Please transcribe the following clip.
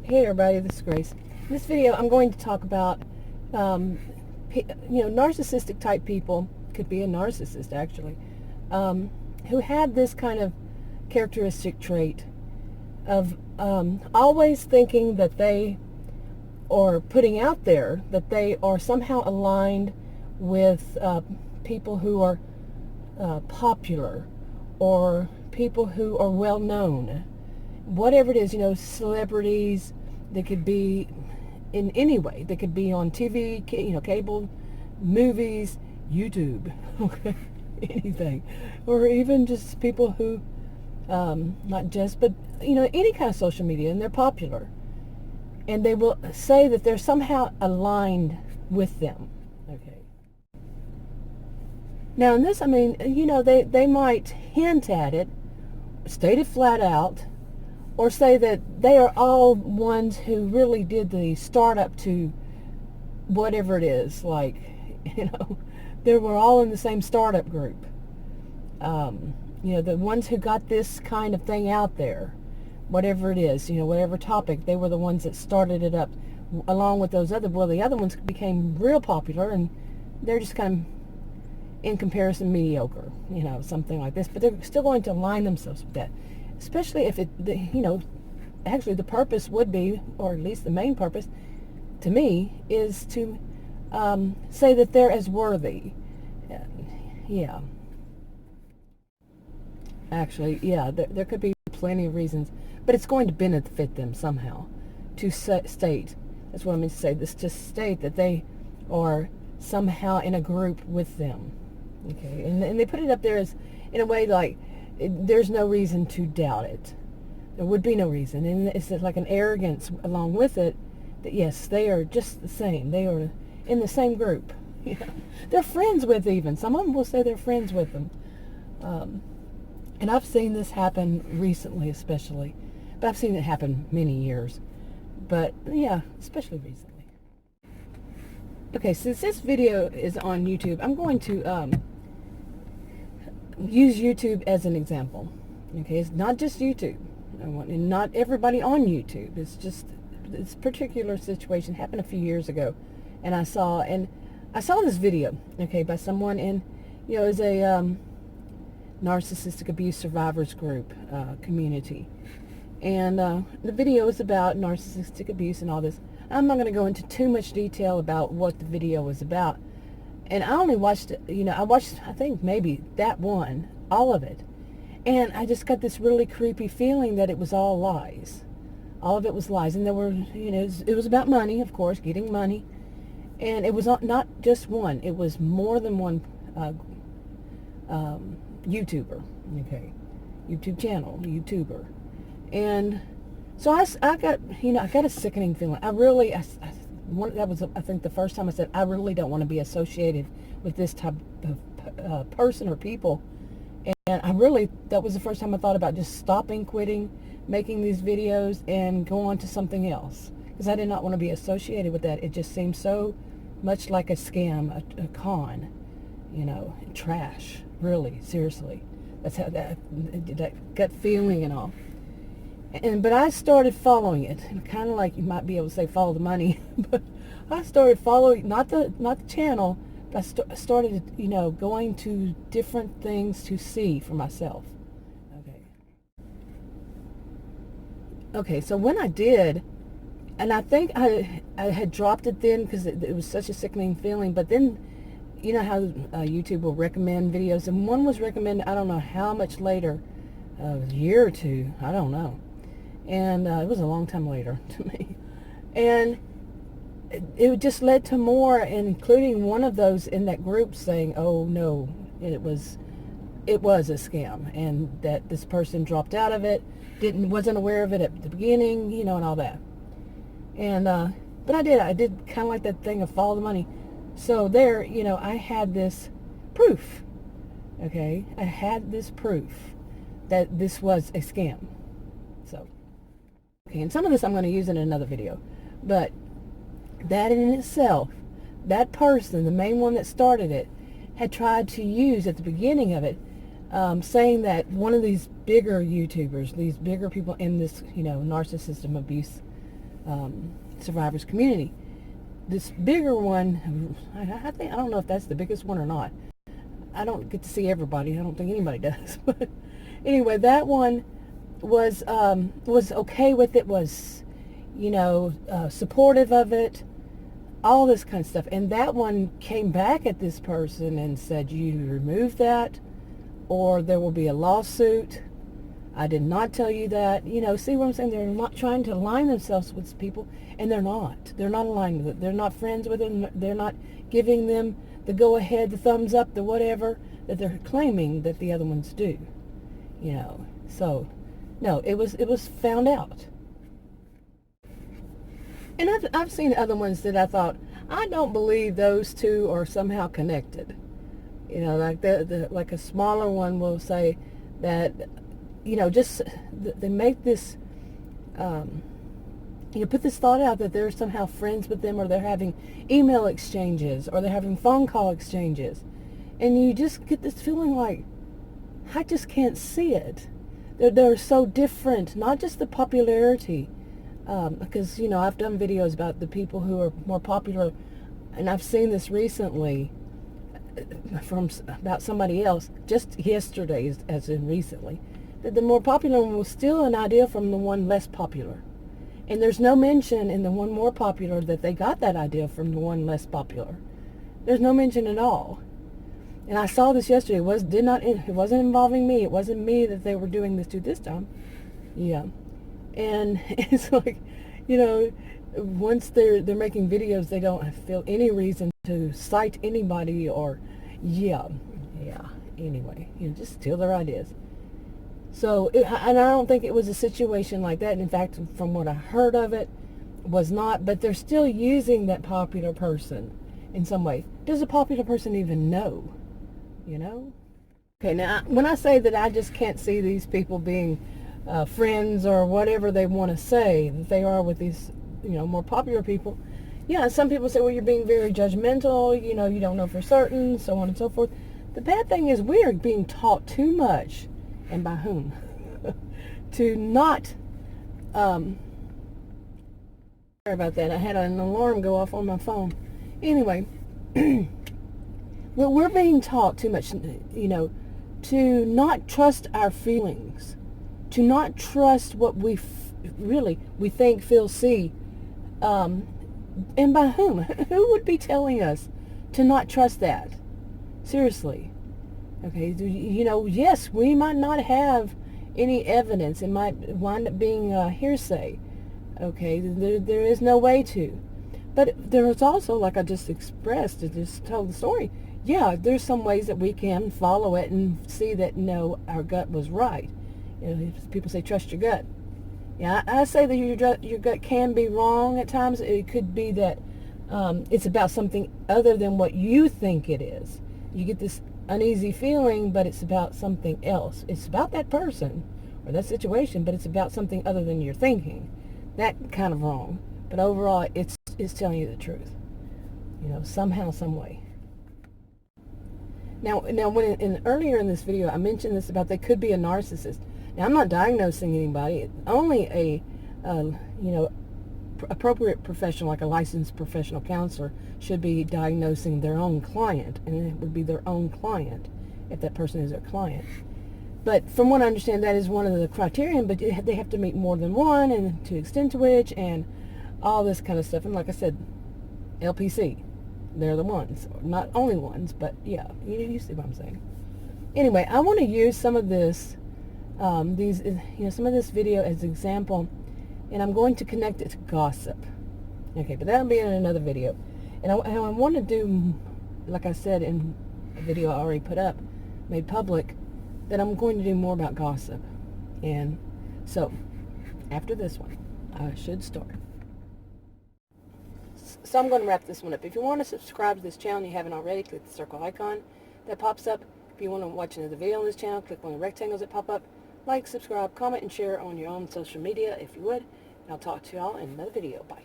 Hey everybody, this is Grace. In this video I'm going to talk about narcissistic type people, could be a narcissist actually, who had this kind of characteristic trait of always thinking that they, or putting out there that they are somehow aligned with people who are popular, or people who are well known, whatever it is, celebrities. They could be in any way. They could be on TV, cable, movies, YouTube, anything, or even just people who, not just, but any kind of social media, and they're popular, and they will say that they're somehow aligned with them. Okay. Now in this, they might hint at it, state it flat out, or say that they are all ones who really did the startup to whatever it is, like, they were all in the same startup group. The ones who got this kind of thing out there, whatever it is, whatever topic, they were the ones that started it up, along with those other, the other ones became real popular, and they're just kind of, in comparison, mediocre, something like this, but they're still going to align themselves with that. Especially if actually the purpose would be, or at least the main purpose, to me, is to say that they're as worthy. Yeah. Actually, yeah, there could be plenty of reasons, but it's going to benefit them somehow to state, that's what I mean to say, this, to state that they are somehow in a group with them. Okay, and they put it up there as, in a way, like, there's no reason to doubt it. There would be no reason. And it's like an arrogance along with it, that yes, they are just the same. They are in the same group. They're friends with, even. Some of them will say they're friends with them. And I've seen this happen recently, especially. But I've seen it happen many years. But yeah, especially recently. Okay, since this video is on YouTube, I'm going to use YouTube as an example. Okay, it's not just YouTube, and not everybody on YouTube. It's just this particular situation happened a few years ago, and I saw this video, okay, by someone in, it was a narcissistic abuse survivors group community, and the video is about narcissistic abuse and all this. I'm not going to go into too much detail about what the video was about. And I only watched, I watched, I think maybe that one, all of it. And I just got this really creepy feeling that it was all lies. All of it was lies. And there were, it was about money, of course, getting money. And it was not just one. It was more than one YouTuber, okay? YouTube channel, YouTuber. And so I got, I got a sickening feeling. That was, I think, the first time I said, I really don't want to be associated with this type of person or people. And that was the first time I thought about just stopping, quitting, making these videos, and go on to something else. Because I did not want to be associated with that. It just seemed so much like a scam, a con, trash, really, seriously. That's how that gut feeling and all. But I started following it, and kind of like you might be able to say follow the money, but I started following, not the channel, but I started, going to different things to see for myself. Okay, so when I did, and I think I had dropped it then because it was such a sickening feeling, but then, how YouTube will recommend videos, and one was recommended, I don't know how much later, a year or two, I don't know. And it was a long time later to me. And it just led to more, including one of those in that group saying, oh no, it was a scam, and that this person dropped out of it, wasn't aware of it at the beginning, and all that. And but I did kind of like that thing of follow the money. So there, I had this proof. Okay, I had this proof that this was a scam. So okay, and some of this I'm going to use in another video, but that in itself, that person, the main one that started it, had tried to use at the beginning of it, saying that one of these bigger YouTubers, these bigger people in this, narcissism abuse survivors community. This bigger one, I think, I don't know if that's the biggest one or not. I don't get to see everybody. I don't think anybody does. But anyway, that one was okay with it, was, supportive of it, all this kind of stuff. And that one came back at this person and said, you remove that or there will be a lawsuit. I did not tell you that. See what I'm saying? They're not trying to align themselves with people, and they're not. They're not aligned with it. They're not friends with them. They're not giving them the go-ahead, the thumbs up, the whatever that they're claiming that the other ones do. So, no, it was found out. And I've seen other ones that I thought, I don't believe those two are somehow connected. Like like a smaller one will say that, just they make this, put this thought out that they're somehow friends with them, or they're having email exchanges, or they're having phone call exchanges. And you just get this feeling like, I just can't see it. They're so different, not just the popularity. Because, I've done videos about the people who are more popular, and I've seen this recently about somebody else, just yesterday, as in recently, that the more popular one was still an idea from the one less popular. And there's no mention in the one more popular that they got that idea from the one less popular. There's no mention at all. And I saw this yesterday. It wasn't involving me. It wasn't me that they were doing this to this time. Yeah. And it's like, once they're making videos, they don't feel any reason to cite anybody or, anyway, just steal their ideas. So, and I don't think it was a situation like that. And in fact, from what I heard of it, was not. But they're still using that popular person in some way. Does a popular person even know? Okay, now, when I say that I just can't see these people being friends or whatever they want to say that they are with these, more popular people. Yeah, some people say, well, you're being very judgmental, you don't know for certain, so on and so forth. The bad thing is we are being taught too much, and by whom, to not, sorry about that, I had an alarm go off on my phone. Anyway, well, we're being taught too much, to not trust our feelings, to not trust what we think, feel, see, and by whom? Who would be telling us to not trust that? Seriously. Okay, yes, we might not have any evidence. It might wind up being hearsay. Okay, there is no way to. But there's also, like I just expressed, I just told the story, yeah, there's some ways that we can follow it and see that, no, our gut was right. People say trust your gut. Yeah, I say that your gut can be wrong at times. It could be that it's about something other than what you think it is. You get this uneasy feeling, but it's about something else. It's about that person or that situation, but it's about something other than you're thinking. That kind of wrong. But overall, it's telling you the truth. Somehow, some way. Now, when earlier in this video, I mentioned this about they could be a narcissist. Now, I'm not diagnosing anybody. Only a, appropriate professional, like a licensed professional counselor, should be diagnosing their own client, and it would be their own client if that person is their client. But from what I understand, that is one of the criterion, but they have to meet more than one, and to extend to which, and all this kind of stuff. And like I said, LPC, they're the ones. Not only ones, but yeah, you see what I'm saying. Anyway, I want to use some of this, some of this video as an example, and I'm going to connect it to gossip. Okay, but that'll be in another video. And I want to do, like I said in a video I already put up, made public, that I'm going to do more about gossip. And so, after this one, I should start. So I'm going to wrap this one up. If you want to subscribe to this channel and you haven't already, click the circle icon that pops up. If you want to watch another video on this channel, click on the rectangles that pop up. Like, subscribe, comment, and share on your own social media if you would. And I'll talk to y'all in another video. Bye.